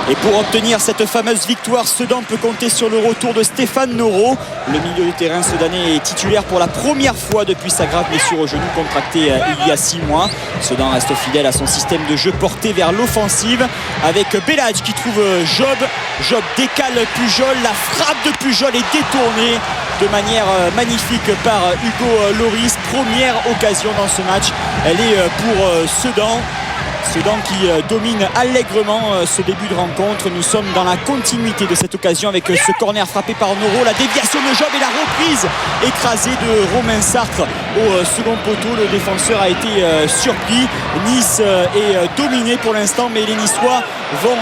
Et pour obtenir cette fameuse victoire, Sedan peut compter sur le retour de Stéphane Noro. Le milieu de terrain sedanais est titulaire pour la première fois depuis sa grave blessure au genou contractée il y a 6 mois. Sedan reste fidèle à son système de jeu porté vers l'offensive avec Belhadj qui trouve Job. Job décale Pujol. La frappe de Pujol est détournée de manière magnifique par Hugo Lloris. Première occasion dans ce match. Elle est pour Sedan. Sedan qui domine allègrement ce début de rencontre. Nous sommes dans la continuité de cette occasion avec ce corner frappé par Noro, la déviation de Job et la reprise écrasée de Romain Sartre au second poteau. Le défenseur a été surpris. Nice est dominé pour l'instant, mais les Niçois vont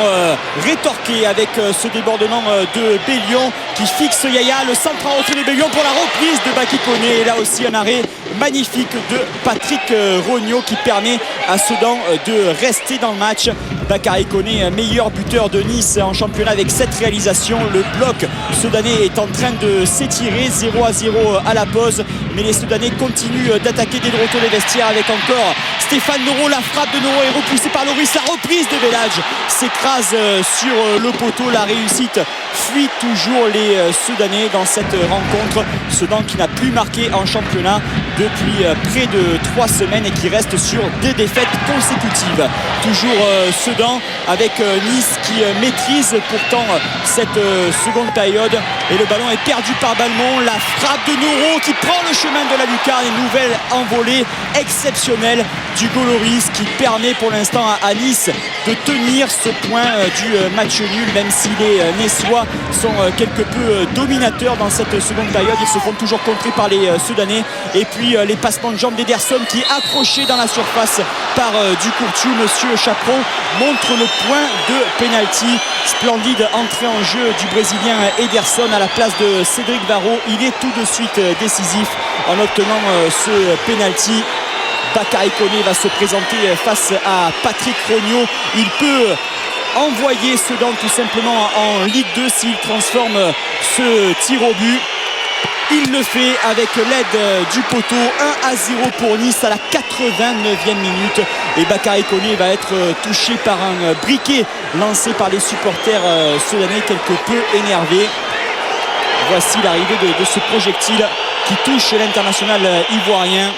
rétorquer avec ce débordement de Bellion qui fixe Yaya. Le centre en retrait de Bellion pour la reprise de Baki Koné. Et là aussi un arrêt magnifique de Patrick Rognaud qui permet à Sedan de rester dans le match. Bakary Koné, meilleur buteur de Nice en championnat avec 7 réalisations. Le bloc sedanais est en train de s'étirer, 0-0 à la pause, mais les Soudanais continuent d'attaquer dès le retour des vestiaires avec encore Stéphane Noro. La frappe de Noro est repoussée par Lloris. La reprise de Belhadj s'écrase sur le poteau. La réussite fuit toujours les Soudanais dans cette rencontre. Sedan qui n'a plus marqué en championnat depuis près de 3 semaines et qui reste sur 2 défaites consécutives. Toujours Sedan avec Nice qui maîtrise pourtant cette seconde période, et le ballon est perdu par Balmont. La frappe de Noro qui prend le chemin de la lucarne. Une nouvelle envolée exceptionnelle d'Hugo Lloris qui permet pour l'instant à Nice de tenir ce point du match nul, même si les Niçois sont quelque peu dominateurs dans cette seconde période. Ils se font toujours contrer par les Soudanais. Et puis les passements de jambes d'Ederson qui est accroché dans la surface par Ducourciu. Monsieur Chaperon montre le point de pénalty. Splendide entrée en jeu du Brésilien Ederson à la place de Cédric Varro. Il est tout de suite décisif en obtenant ce pénalty. Bakary Koné va se présenter face à Patrick Rognaud. Il peut envoyer Sedan tout simplement en Ligue 2 s'il transforme ce tir au but. Il le fait avec l'aide du poteau. 1-0 pour Nice à la 89e minute. Et Bakary Koné va être touché par un briquet lancé par les supporters soudanais quelque peu énervés. Voici l'arrivée de ce projectile qui touche l'international ivoirien.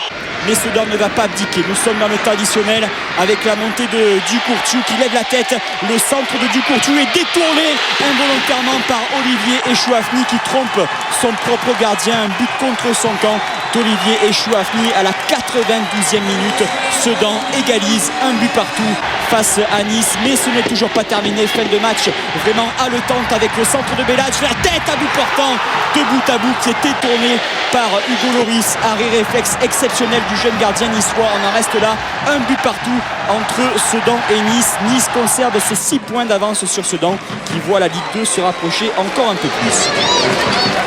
Mais Sedan ne va pas abdiquer. Nous sommes dans le temps additionnel avec la montée de Ducourciu qui lève la tête. Le centre de Ducourciu est détourné involontairement par Olivier Echouafni qui trompe son propre gardien. Un but contre son camp d'Olivier Echouafni à la 92e minute. Sedan égalise, un but partout face à Nice, mais ce n'est toujours pas terminé. Fin de match vraiment haletante avec le centre de Belhadj, la tête à bout portant de bout à bout qui est détourné par Hugo Lloris. Arrêt réflexe exceptionnel du jeune gardien niçois. On en reste là, un but partout entre Sedan et Nice. Nice conserve ses 6 points d'avance sur Sedan qui voit la Ligue 2 se rapprocher encore un peu plus.